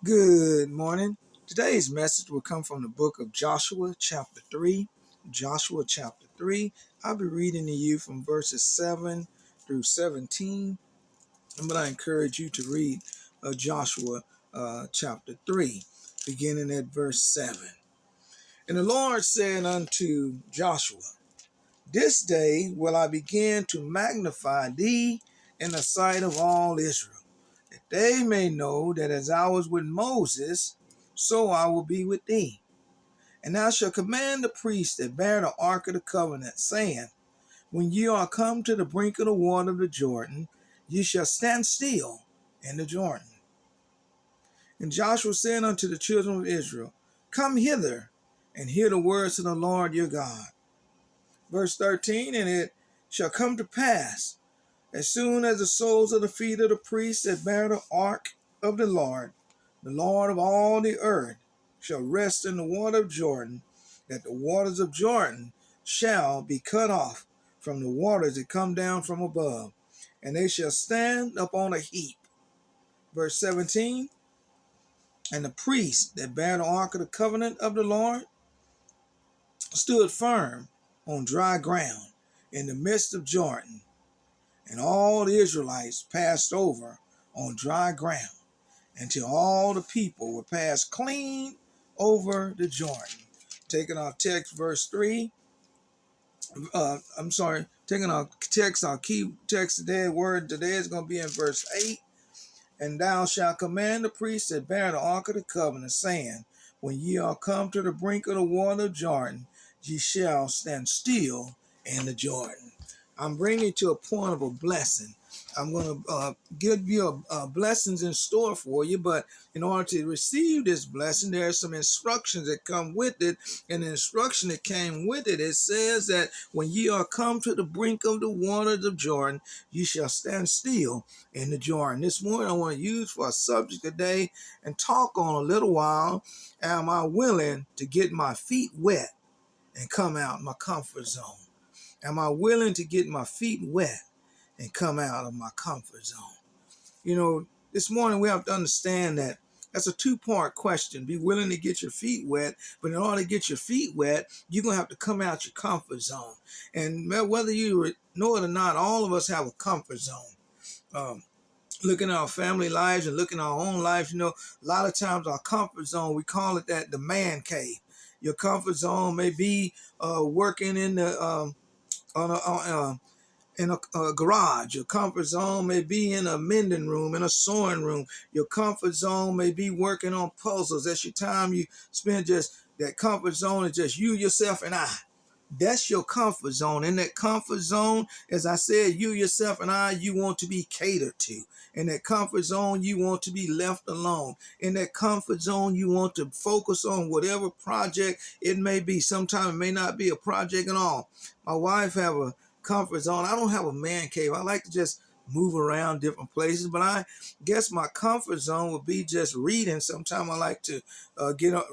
Good morning. Today's message will come from the book of Joshua, chapter 3. Joshua, chapter 3. I'll be reading to you from verses 7 through 17. But I encourage you to read Joshua chapter 3, beginning at verse 7. And the Lord said unto Joshua, This day will I begin to magnify thee in the sight of all Israel, that they may know that as I was with Moses, so I will be with thee. And thou shalt command the priests that bear the ark of the covenant, saying, When ye are come to the brink of the water of the Jordan, ye shall stand still in the Jordan. And Joshua said unto the children of Israel, Come hither, and hear the words of the Lord your God. Verse 13, And it shall come to pass, as soon as the soles of the feet of the priests that bear the ark of the Lord of all the earth, shall rest in the water of Jordan, that the waters of Jordan shall be cut off from the waters that come down from above, and they shall stand upon a heap. Verse 17, And the priests that bear the ark of the covenant of the Lord stood firm on dry ground in the midst of Jordan, and all the Israelites passed over on dry ground until all the people were passed clean over the Jordan. Taking our text, verse 3. Taking our text, our key text today, word today is going to be in verse 8. And thou shalt command the priests that bear the ark of the covenant, saying, When ye are come to the brink of the water of Jordan, ye shall stand still in the Jordan. I'm bringing you to a point of a blessing. I'm going to give you blessings in store for you, but in order to receive this blessing, there are some instructions that come with it. And the instruction that came with it, it says that when ye are come to the brink of the waters of Jordan, ye shall stand still in the Jordan. This morning I want to use for a subject today and talk on a little while. Am I willing to get my feet wet and come out my comfort zone? Am I willing to get my feet wet and come out of my comfort zone? You know, this morning we have to understand that that's a two-part question. Be willing to get your feet wet, but in order to get your feet wet, you're going to have to come out your comfort zone. And whether you know it or not, all of us have a comfort zone. Looking at our family lives and looking at our own lives, a lot of times our comfort zone, we call it that the man cave. Your comfort zone may be working in the in a garage. Your comfort zone may be in a mending room, in a sewing room. Your comfort zone may be working on puzzles. That's your time you spend. Just that comfort zone is just you, yourself, and I. That's your comfort zone. In that comfort zone, as I said, you, yourself, and I, you want to be catered to. In that comfort zone, you want to be left alone. In that comfort zone, you want to focus on whatever project it may be. Sometimes it may not be a project at all. My wife have a comfort zone. I don't have a man cave. I like to just move around different places, but I guess my comfort zone would be just reading. Sometimes I like to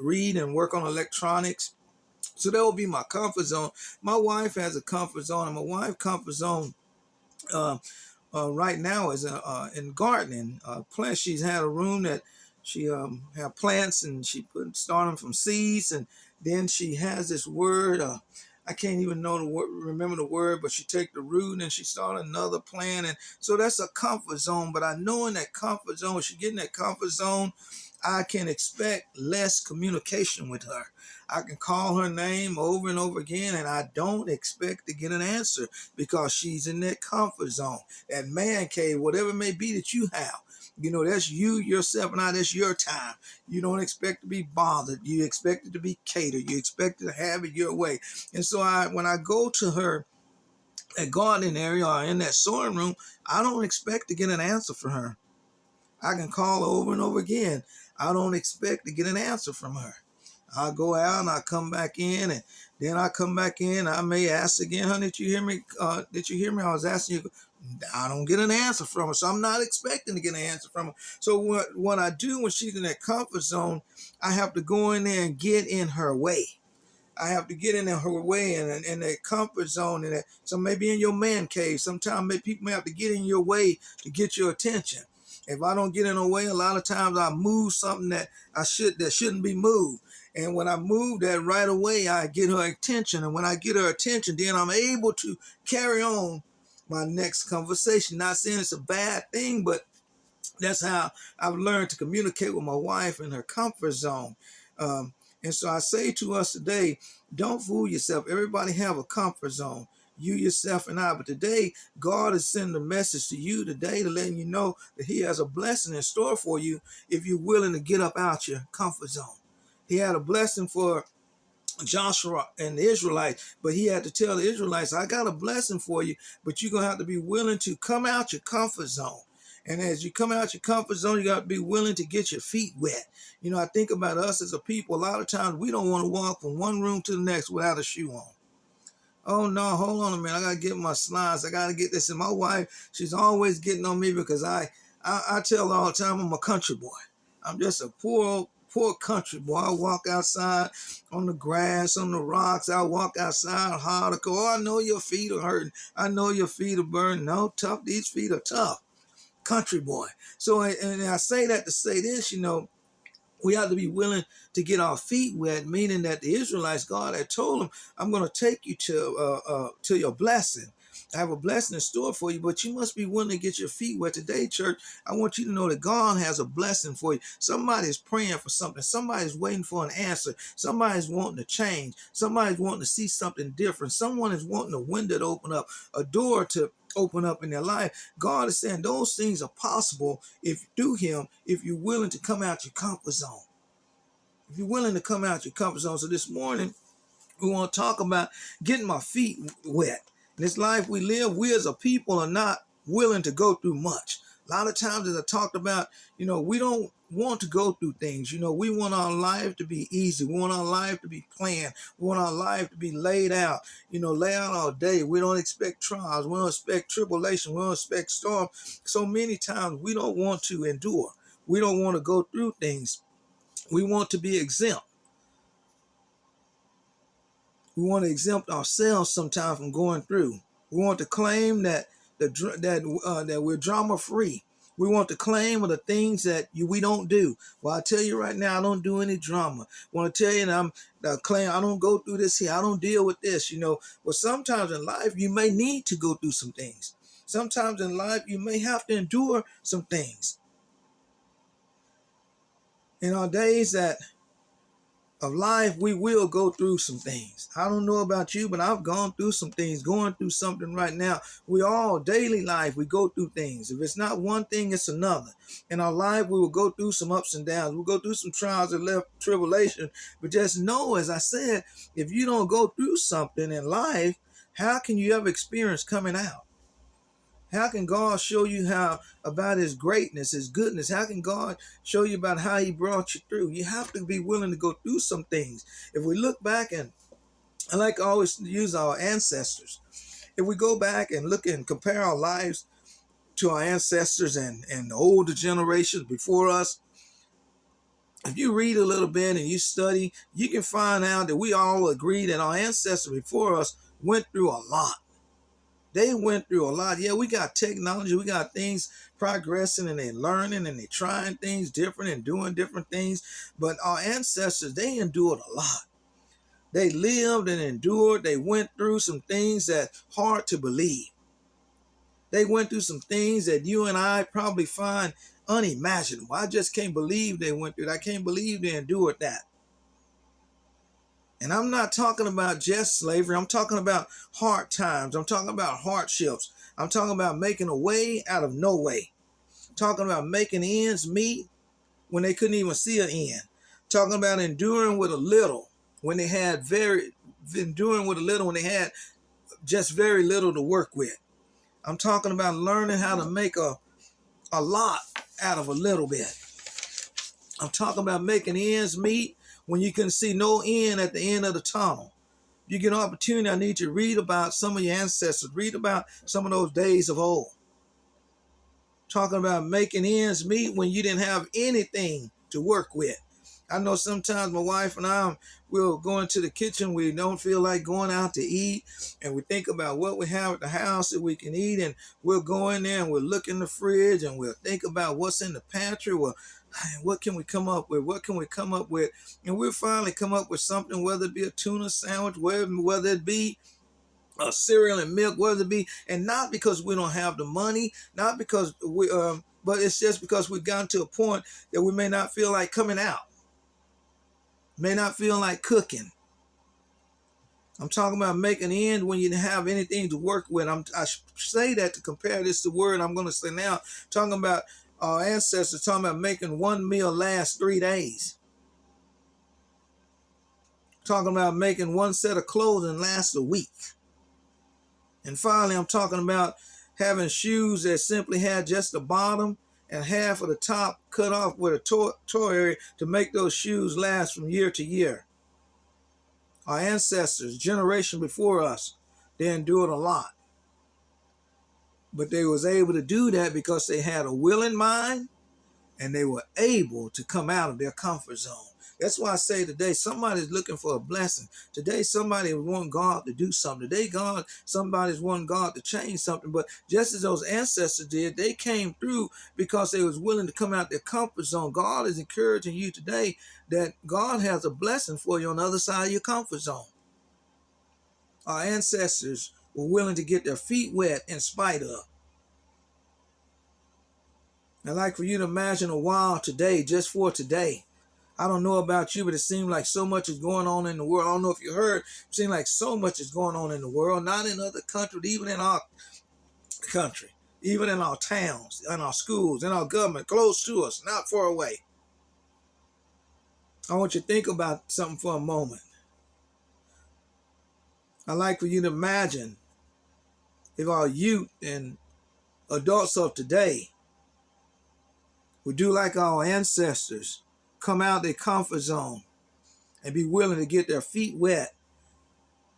read and work on electronics. So that will be my comfort zone. My wife has a comfort zone, and my wife's comfort zone uh, right now is in gardening. Plants. She's had a room that she have plants, and she start them from seeds, and then she has this word. I can't even know the word, remember the word, but she take the root and she start another plant, and so that's a comfort zone. But I know in that comfort zone, when she get in that comfort zone, I can expect less communication with her. I can call her name over and over again, and I don't expect to get an answer because she's in that comfort zone, that man cave, whatever it may be that you have. That's you, yourself, and I. That's your time. You don't expect to be bothered. You expect it to be catered. You expect to have it your way. And so when I go to her, that gardening area or in that sewing room, I don't expect to get an answer from her. I can call over and over again. I don't expect to get an answer from her. I'll go out and I come back in, and then I come back in. I may ask again, honey, did you hear me? Did you hear me? I was asking you. I don't get an answer from her, so I'm not expecting to get an answer from her. So what I do when she's in that comfort zone, I have to go in there and get in her way. I have to get in her way and in that comfort zone. And so maybe in your man cave, sometimes people may have to get in your way to get your attention. If I don't get in the way, a lot of times I move something that shouldn't be moved. And when I move that right away, I get her attention. And when I get her attention, then I'm able to carry on my next conversation. Not saying it's a bad thing, but that's how I've learned to communicate with my wife in her comfort zone. Um, and so I say to us today, don't fool yourself. Everybody have a comfort zone. You, yourself, and I. But today, God is sending a message to you today to letting you know that He has a blessing in store for you if you're willing to get up out your comfort zone. He had a blessing for Joshua and the Israelites, but he had to tell the Israelites, I got a blessing for you, but you're going to have to be willing to come out your comfort zone. And as you come out your comfort zone, you got to be willing to get your feet wet. You know, I think about us as a people, a lot of times we don't want to walk from one room to the next without a shoe on. Oh no, hold on a minute. I gotta get my slides. I gotta get this. And my wife, she's always getting on me because I tell her all the time I'm a country boy. I'm just a poor country boy. I walk outside on the grass, on the rocks. I walk outside hard. Oh, I know your feet are hurting. I know your feet are burning. No, tough. These feet are tough. Country boy. So, and I say that to say this, you know, we have to be willing to get our feet wet, meaning that the Israelites, God had told them, I'm going to take you to your blessing. I have a blessing in store for you, but you must be willing to get your feet wet. Today, church, I want you to know that God has a blessing for you. Somebody's praying for something. Somebody's waiting for an answer. Somebody's wanting to change. Somebody's wanting to see something different. Someone is wanting a window to open up, a door to open up in their life. God is saying those things are possible if through Him, if you're willing to come out your comfort zone. If you're willing to come out your comfort zone. So this morning, we want to talk about getting my feet wet. In this life we live, we as a people are not willing to go through much. A lot of times, as I talked about, you know, we don't want to go through things. You know, we want our life to be easy. We want our life to be planned. We want our life to be laid out, you know, lay out all day. We don't expect trials. We don't expect tribulation. We don't expect storm. So many times we don't want to endure. We don't want to go through things. We want to be exempt. We want to exempt ourselves sometimes from going through. We want to claim that that we're drama free. We want to claim of the things that we don't do. Well, I tell you right now, I don't do any drama. I want to tell you that claim I don't go through this here. I don't deal with this. You know, well, sometimes in life you may need to go through some things. Sometimes in life you may have to endure some things. In our days of life, we will go through some things. I don't know about you, but I've gone through some things, going through something right now. We all, daily life, we go through things. If it's not one thing, it's another. In our life, we will go through some ups and downs. We'll go through some trials and tribulation. But just know, as I said, if you don't go through something in life, how can you ever experience coming out? How can God show you how about His greatness, His goodness? How can God show you about how He brought you through? You have to be willing to go through some things. If we look back, and I like to always use our ancestors. If we go back and look and compare our lives to our ancestors and the older generations before us, if you read a little bit and you study, you can find out that we all agree that our ancestors before us went through a lot. They went through a lot. Yeah, we got technology. We got things progressing and they learning and they trying things different and doing different things. But our ancestors, they endured a lot. They lived and endured. They went through some things that hard to believe. They went through some things that you and I probably find unimaginable. I just can't believe they went through that. I can't believe they endured that. And I'm not talking about just slavery. I'm talking about hard times. I'm talking about hardships. I'm talking about making a way out of no way. Talking about making ends meet when they couldn't even see an end. Talking about enduring with a little when they had just very little to work with. I'm talking about learning how to make a lot out of a little bit. I'm talking about making ends meet when you can see no end at the end of the tunnel. If you get an opportunity, I need you to read about some of your ancestors. Read about some of those days of old. Talking about making ends meet when you didn't have anything to work with. I know sometimes my wife and I will go into the kitchen. We don't feel like going out to eat, and we think about what we have at the house that we can eat, and we'll go in there and we'll look in the fridge and we'll think about what's in the pantry. Well, what can we come up with? What can we come up with? And we'll finally come up with something, whether it be a tuna sandwich, whether it be a cereal and milk, whether it be, and not because we don't have the money, not because but it's just because we've gotten to a point that we may not feel like coming out, may not feel like cooking. I'm talking about making the end when you didn't have anything to work with. I say that to compare this to word I'm going to say now, talking about our ancestors, talking about making one meal last 3 days. Talking about making one set of clothing last a week. And finally, I'm talking about having shoes that simply had just the bottom and half of the top cut off with a toe area to make those shoes last from year to year. Our ancestors, generation before us, they endured a lot. But they was able to do that because they had a willing mind and they were able to come out of their comfort zone. That's why I say today, somebody's looking for a blessing. Today, somebody wants God to do something. Today, somebody's wanting God to change something. But just as those ancestors did, they came through because they was willing to come out their comfort zone. God is encouraging you today that God has a blessing for you on the other side of your comfort zone. Our ancestors were willing to get their feet wet in spite of. I'd like for you to imagine a while today, just for today. I don't know about you, but it seems like so much is going on in the world. I don't know if you heard, it seems like so much is going on in the world, not in other countries, even in our country, even in our towns, in our schools, in our government, close to us, not far away. I want you to think about something for a moment. I'd like for you to imagine if our youth and adults of today would do like our ancestors, come out their comfort zone and be willing to get their feet wet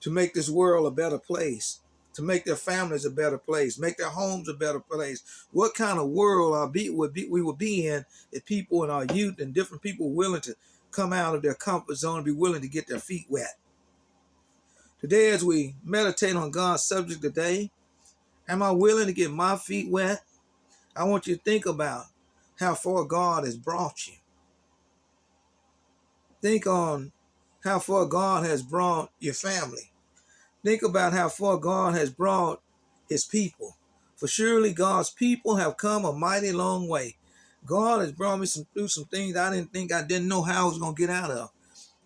to make this world a better place, to make their families a better place, make their homes a better place. What kind of world we would be in if people in our youth and different people were willing to come out of their comfort zone and be willing to get their feet wet. Today, as we meditate on God's subject today, am I willing to get my feet wet? I want you to think about how far God has brought you. Think on how far God has brought your family. Think about how far God has brought his people. For surely God's people have come a mighty long way. God has brought me through some things I didn't know how I was going to get out of.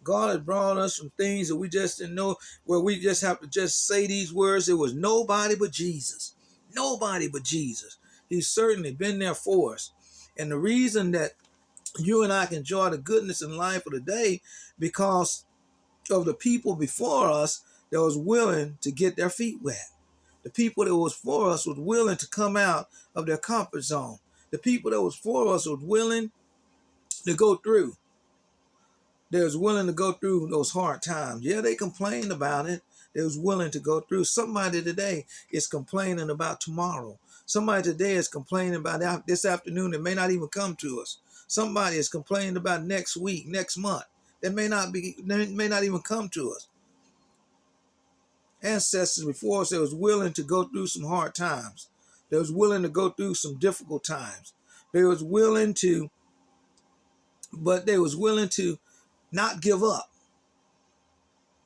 God has brought us some things that we just didn't know, where we just have to just say these words. It was nobody but Jesus. Nobody but Jesus. He's certainly been there for us. And the reason that you and I can enjoy the goodness in life of the day, because of the people before us that was willing to get their feet wet. The people that was for us was willing to come out of their comfort zone. The people that was for us was willing to go through. They was willing to go through those hard times. Yeah, they complained about it. They was willing to go through. Somebody today is complaining about tomorrow. Somebody today is complaining about this afternoon that may not even come to us. Somebody is complaining about next week, next month. That may not even come to us. Ancestors before us that was willing to go through some hard times. They was willing to go through some difficult times. They was willing to not give up.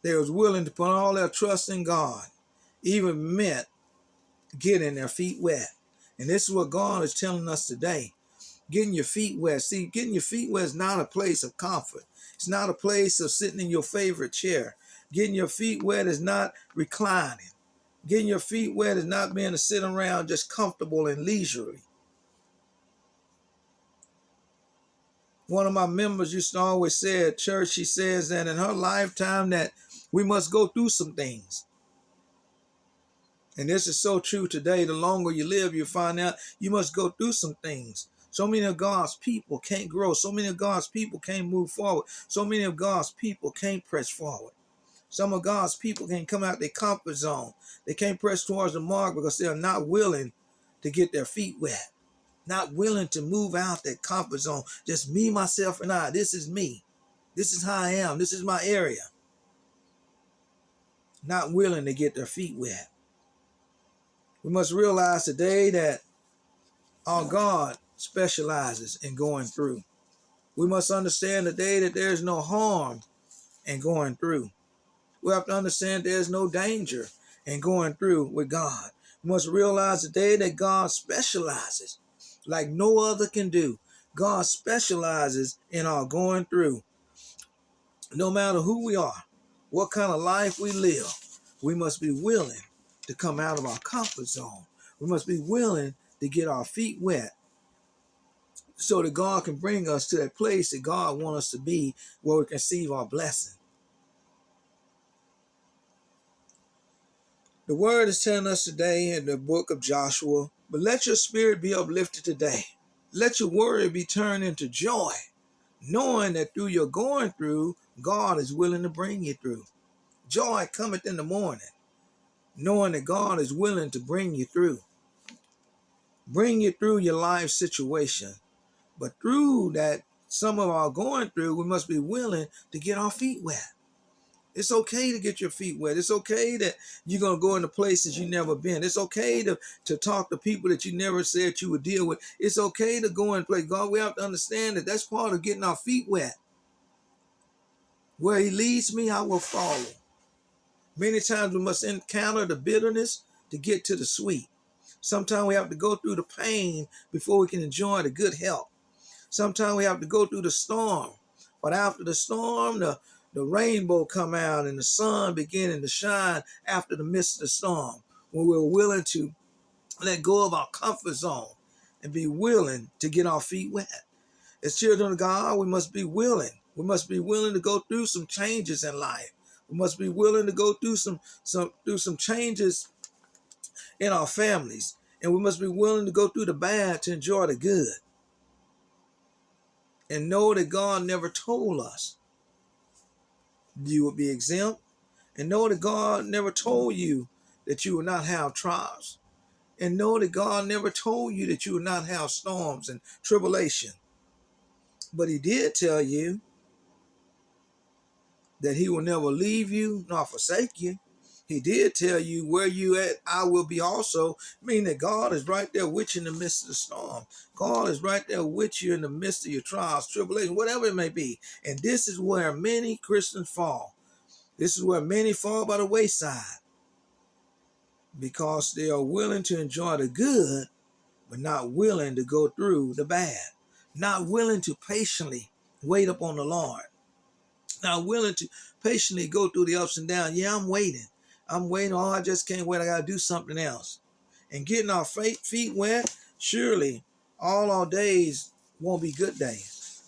They was willing to put all their trust in God, even meant getting their feet wet. And this is what God is telling us today. Getting your feet wet. See, getting your feet wet is not a place of comfort. It's not a place of sitting in your favorite chair. Getting your feet wet is not reclining. Getting your feet wet is not being to sit around just comfortable and leisurely. One of my members used to always say at church, she says that in her lifetime that we must go through some things. And this is so true today. The longer you live, you find out you must go through some things. So many of God's people can't grow. So many of God's people can't move forward. So many of God's people can't press forward. Some of God's people can't come out their comfort zone. They can't press towards the mark because they are not willing to get their feet wet. Not willing to move out that comfort zone. Just me, myself, and I. This is me. This is how I am. This is my area. Not willing to get their feet wet. We must realize today that our God specializes in going through. We must understand today that there's no harm in going through. We have to understand there's no danger in going through with God. We must realize today that God specializes like no other can do. God specializes in our going through. No matter who we are, what kind of life we live, we must be willing to come out of our comfort zone. We must be willing to get our feet wet so that God can bring us to that place that God wants us to be, where we can receive our blessing. The word is telling us today in the book of Joshua, but let your spirit be uplifted today. Let your worry be turned into joy, knowing that through your going through, God is willing to bring you through. Joy cometh in the morning, knowing that God is willing to bring you through your life situation. But through that, some of our going through, we must be willing to get our feet wet. It's okay to get your feet wet. It's okay that you're going to go into places you've never been. It's okay to talk to people that you never said you would deal with. It's okay to go and play God. We have to understand that that's part of getting our feet wet. Where he leads me, I will follow. Many times we must encounter the bitterness to get to the sweet. Sometimes we have to go through the pain before we can enjoy the good health. Sometimes we have to go through the storm. But after the storm, the rainbow come out and the sun beginning to shine after the midst of the storm. When we're willing to let go of our comfort zone and be willing to get our feet wet. As children of God, we must be willing. We must be willing to go through some changes in life. We must be willing to go through some changes in our families. And we must be willing to go through the bad to enjoy the good. And know that God never told us you would be exempt. And know that God never told you that you would not have trials. And know that God never told you that you would not have storms and tribulation. But he did tell you that he will never leave you nor forsake you. He did tell you where you at, I will be also. Meaning that God is right there with you in the midst of the storm. God is right there with you in the midst of your trials, tribulation, whatever it may be. And this is where many Christians fall. This is where many fall by the wayside. Because they are willing to enjoy the good, but not willing to go through the bad. Not willing to patiently wait upon the Lord. Not willing to patiently go through the ups and downs. Yeah, I'm waiting. Oh, I just can't wait. I got to do something else. And getting our feet wet, surely all our days won't be good days.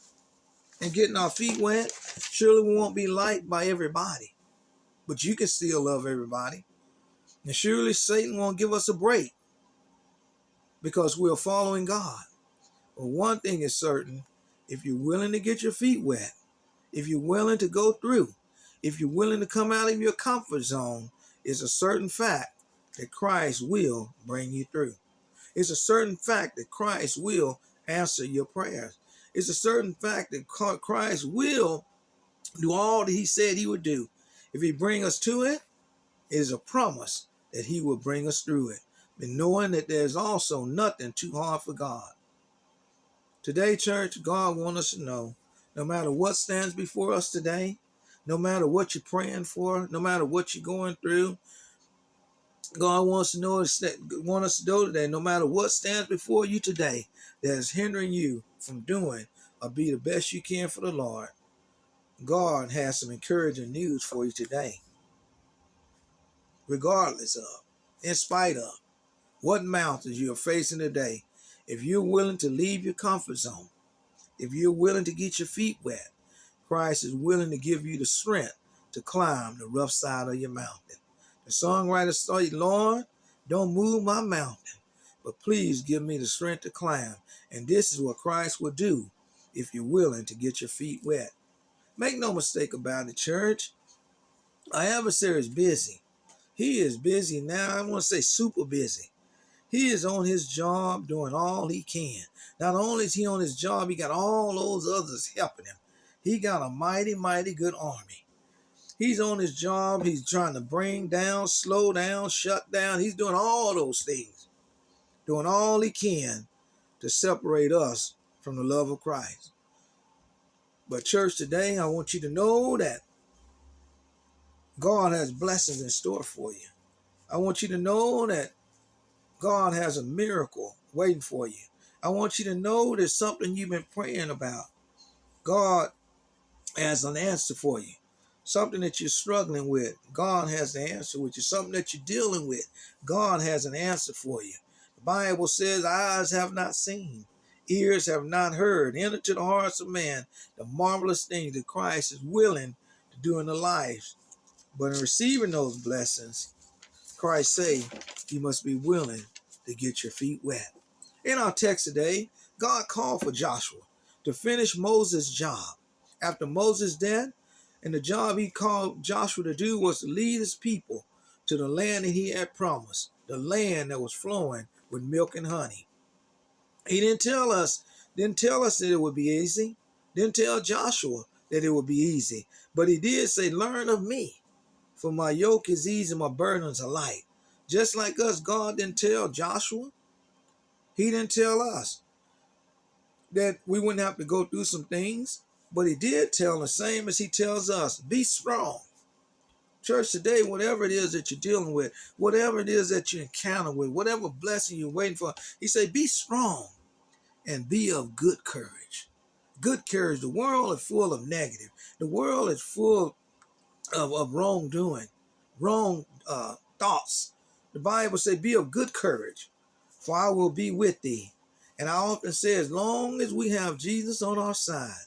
And getting our feet wet, surely we won't be liked by everybody. But you can still love everybody. And surely Satan won't give us a break because we're following God. But one thing is certain, if you're willing to get your feet wet, if you're willing to go through, if you're willing to come out of your comfort zone, it's a certain fact that Christ will bring you through. It's a certain fact that Christ will answer your prayers. It's a certain fact that Christ will do all that he said he would do. If he bring us to it, it is a promise that he will bring us through it. But knowing that there's also nothing too hard for God. Today, church, God wants us to know, no matter what stands before us today, no matter what you're praying for, no matter what you're going through, God wants us to know today, no matter what stands before you today that is hindering you from doing or be the best you can for the Lord, God has some encouraging news for you today. Regardless of, in spite of, what mountains you are facing today, if you're willing to leave your comfort zone, if you're willing to get your feet wet, Christ is willing to give you the strength to climb the rough side of your mountain. The songwriter said, Lord, don't move my mountain, but please give me the strength to climb. And this is what Christ will do if you're willing to get your feet wet. Make no mistake about it, church. Our adversary is busy. He is busy now. I want to say super busy. He is on his job doing all he can. Not only is he on his job, he got all those others helping him. He got a mighty, mighty good army. He's on his job. He's trying to bring down, slow down, shut down. He's doing all those things, doing all he can to separate us from the love of Christ. But church, today, I want you to know that God has blessings in store for you. I want you to know that God has a miracle waiting for you. I want you to know there's something you've been praying about. God has an answer for you. Something that you're struggling with, God has the answer with you. Something that you're dealing with, God has an answer for you. The Bible says, eyes have not seen, ears have not heard, entered to the hearts of man the marvelous things that Christ is willing to do in the lives. But in receiving those blessings, Christ say, you must be willing to get your feet wet. In our text today, God called for Joshua to finish Moses' job. After Moses' death, and the job he called Joshua to do was to lead his people to the land that he had promised, the land that was flowing with milk and honey. He didn't tell us that it would be easy. Didn't tell Joshua that it would be easy. But he did say, learn of me, for my yoke is easy, my burdens are light. Just like us, God didn't tell Joshua. He didn't tell us that we wouldn't have to go through some things, but he did tell the same as he tells us, be strong. Church, today, whatever it is that you're dealing with, whatever it is that you encounter with, whatever blessing you're waiting for, he said, be strong and be of good courage. Good courage. The world is full of negative. The world is full of wrongdoing, wrong thoughts. The Bible says, be of good courage, for I will be with thee. And I often say, as long as we have Jesus on our side,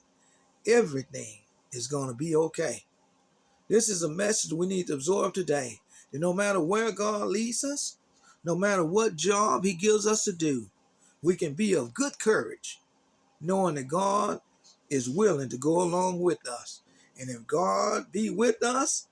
everything is going to be okay. This is a message we need to absorb today. That no matter where God leads us, no matter what job he gives us to do, we can be of good courage, knowing that God is willing to go along with us. And if God be with us,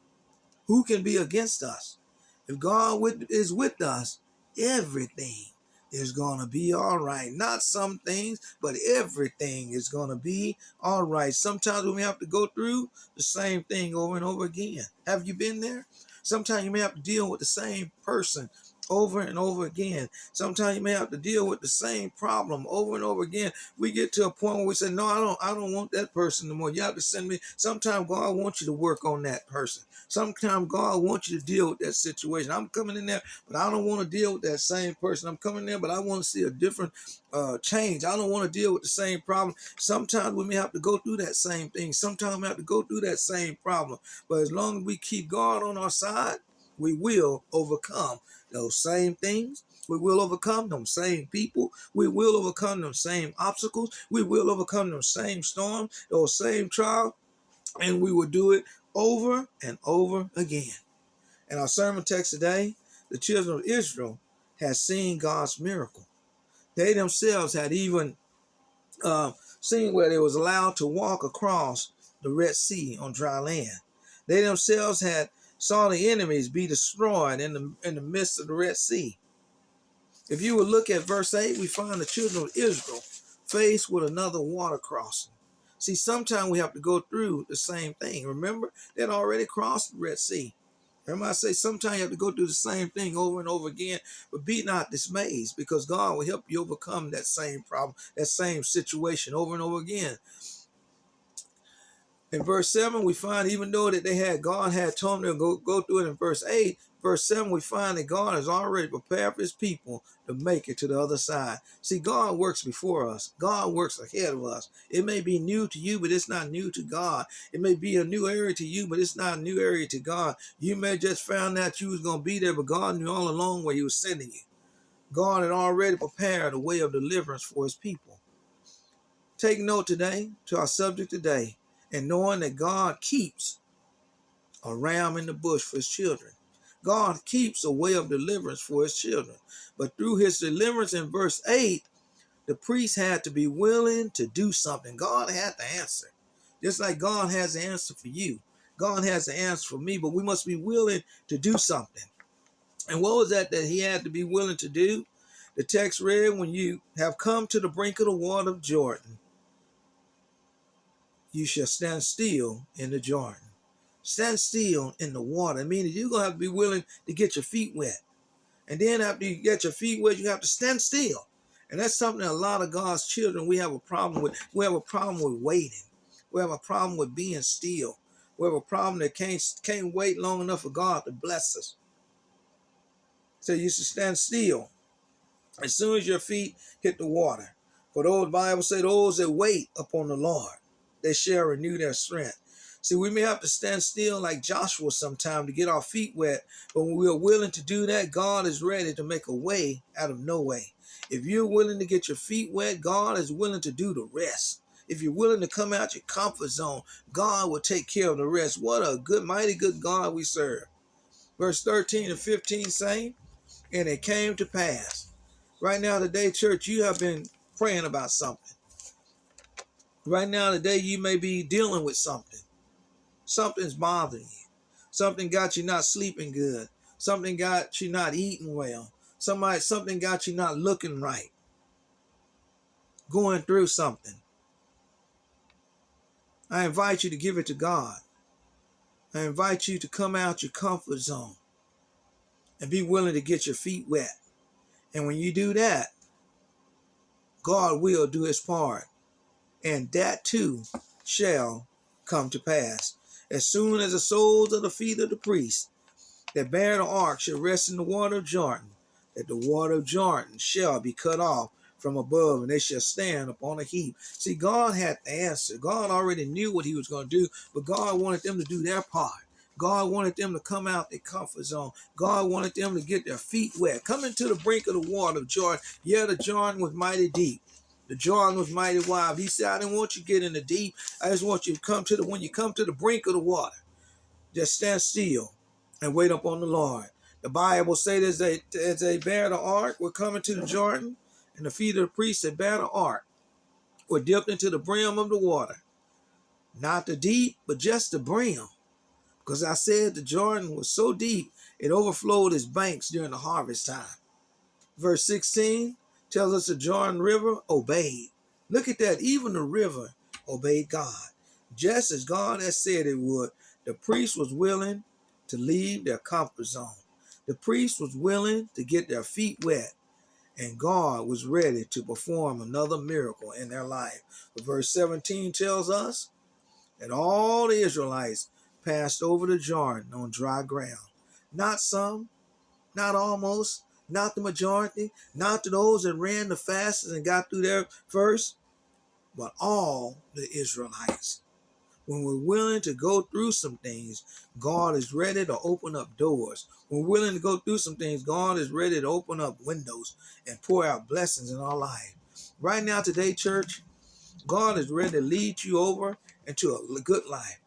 who can be against us? If God is with us, everything is going to be all right. Not some things, but everything is going to be all right. Sometimes we may have to go through the same thing over and over again. Have you been there? Sometimes you may have to deal with the same person over and over again. Sometimes you may have to deal with the same problem over and over again. We get to a point where we say, no, I don't want that person no more. You have to send me. Sometimes God wants you to work on that person. Sometimes God wants you to deal with that situation. I'm coming in there, but I don't want to deal with that same person. I'm coming there, but I want to see a different change. I don't want to deal with the same problem. Sometimes we may have to go through that same thing. Sometimes we have to go through that same problem. But as long as we keep God on our side, we will overcome those same things. We will overcome them same people. We will overcome them same obstacles. We will overcome them same storms, those same trials, and we will do it over and over again. In our sermon text today, the children of Israel had seen God's miracle. They themselves had even seen where they was allowed to walk across the Red Sea on dry land. They themselves had saw the enemies be destroyed in the midst of the Red Sea. If you would look at verse 8, we find the children of Israel faced with another water crossing. See, sometimes we have to go through the same thing. Remember, they'd already crossed the Red Sea. Remember, I say sometimes you have to go through the same thing over and over again, but be not dismayed, because God will help you overcome that same problem, that same situation over and over again. In verse 7, we find even though that God had told them to go through it in verse 8, verse 7, we find that God has already prepared for his people to make it to the other side. See, God works before us. God works ahead of us. It may be new to you, but it's not new to God. It may be a new area to you, but it's not a new area to God. You may just found out you was going to be there, but God knew all along where he was sending you. God had already prepared a way of deliverance for his people. Take note today to our subject today, and knowing that God keeps a ram in the bush for his children. God keeps a way of deliverance for his children. But through his deliverance in verse 8, the priest had to be willing to do something. God had to answer. Just like God has the answer for you. God has the answer for me, but we must be willing to do something. And what was that he had to be willing to do? The text read, when you have come to the brink of the water of Jordan, you shall stand still in the Jordan. Stand still in the water, meaning you're going to have to be willing to get your feet wet. And then after you get your feet wet, you have to stand still. And that's something that a lot of God's children, we have a problem with. We have a problem with waiting. We have a problem with being still. We have a problem that can't wait long enough for God to bless us. So you should stand still as soon as your feet hit the water. For those, the Bible said, those that wait upon the Lord, they shall renew their strength. See, we may have to stand still like Joshua sometime to get our feet wet, but when we are willing to do that, God is ready to make a way out of no way. If you're willing to get your feet wet, God is willing to do the rest. If you're willing to come out your comfort zone, God will take care of the rest. What a good, mighty good God we serve. Verse 13 and 15 say, and it came to pass. Right now today, church, you have been praying about something. Right now today, you may be dealing with something. Something's bothering you. Something got you not sleeping good. Something got you not eating well. Something got you not looking right. Going through something. I invite you to give it to God. I invite you to come out your comfort zone and be willing to get your feet wet. And when you do that, God will do his part. And that too shall come to pass. As soon as the soles of the feet of the priests that bear the ark shall rest in the water of Jordan, that the water of Jordan shall be cut off from above, and they shall stand upon a heap. See, God had the answer. God already knew what he was going to do, but God wanted them to do their part. God wanted them to come out their comfort zone. God wanted them to get their feet wet. Coming to the brink of the water of Jordan. Yeah, the Jordan was mighty deep. The Jordan was mighty wide. He said, I didn't want you to get in the deep. I just want you to come to when you come to the brink of the water, just stand still and wait upon the Lord. The Bible says as they bear the ark, were coming to the Jordan, and the feet of the priests that bear the ark were dipped into the brim of the water. Not the deep, but just the brim. Because I said the Jordan was so deep, it overflowed its banks during the harvest time. Verse 16 tells us the Jordan River obeyed. Look at that. Even the river obeyed God. Just as God had said it would. The priest was willing to leave their comfort zone. The priest was willing to get their feet wet. And God was ready to perform another miracle in their life. But verse 17 tells us that all the Israelites passed over the Jordan on dry ground. Not some, not almost, not the majority, not to those that ran the fastest and got through there first, but all the Israelites. When we're willing to go through some things, God is ready to open up doors. When we're willing to go through some things, God is ready to open up windows and pour out blessings in our life. Right now today, church, God is ready to lead you over into a good life.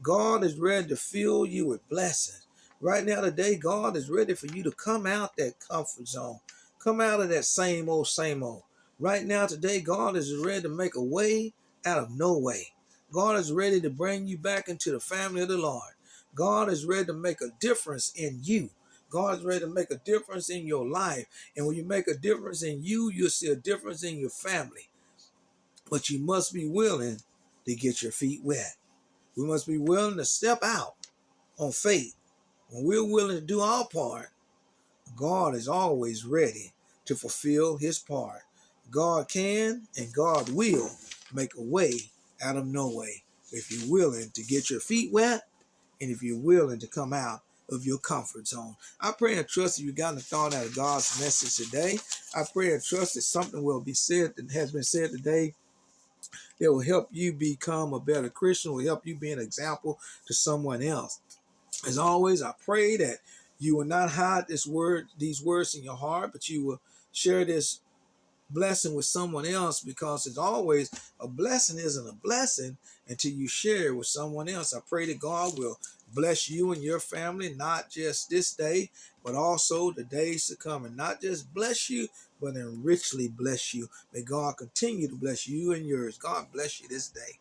God is ready to fill you with blessings. Right now today, God is ready for you to come out that comfort zone. Come out of that same old, same old. Right now today, God is ready to make a way out of no way. God is ready to bring you back into the family of the Lord. God is ready to make a difference in you. God is ready to make a difference in your life. And when you make a difference in you, you'll see a difference in your family. But you must be willing to get your feet wet. We must be willing to step out on faith. When we're willing to do our part, God is always ready to fulfill his part. God can and God will make a way out of no way if you're willing to get your feet wet and if you're willing to come out of your comfort zone. I pray and trust that you got a thought out of God's message today. I pray and trust that something will be said that has been said today that will help you become a better Christian, will help you be an example to someone else. As always, I pray that you will not hide these words in your heart, but you will share this blessing with someone else, because as always, a blessing isn't a blessing until you share it with someone else. I pray that God will bless you and your family, not just this day, but also the days to come. And not just bless you, but then richly bless you. May God continue to bless you and yours. God bless you this day.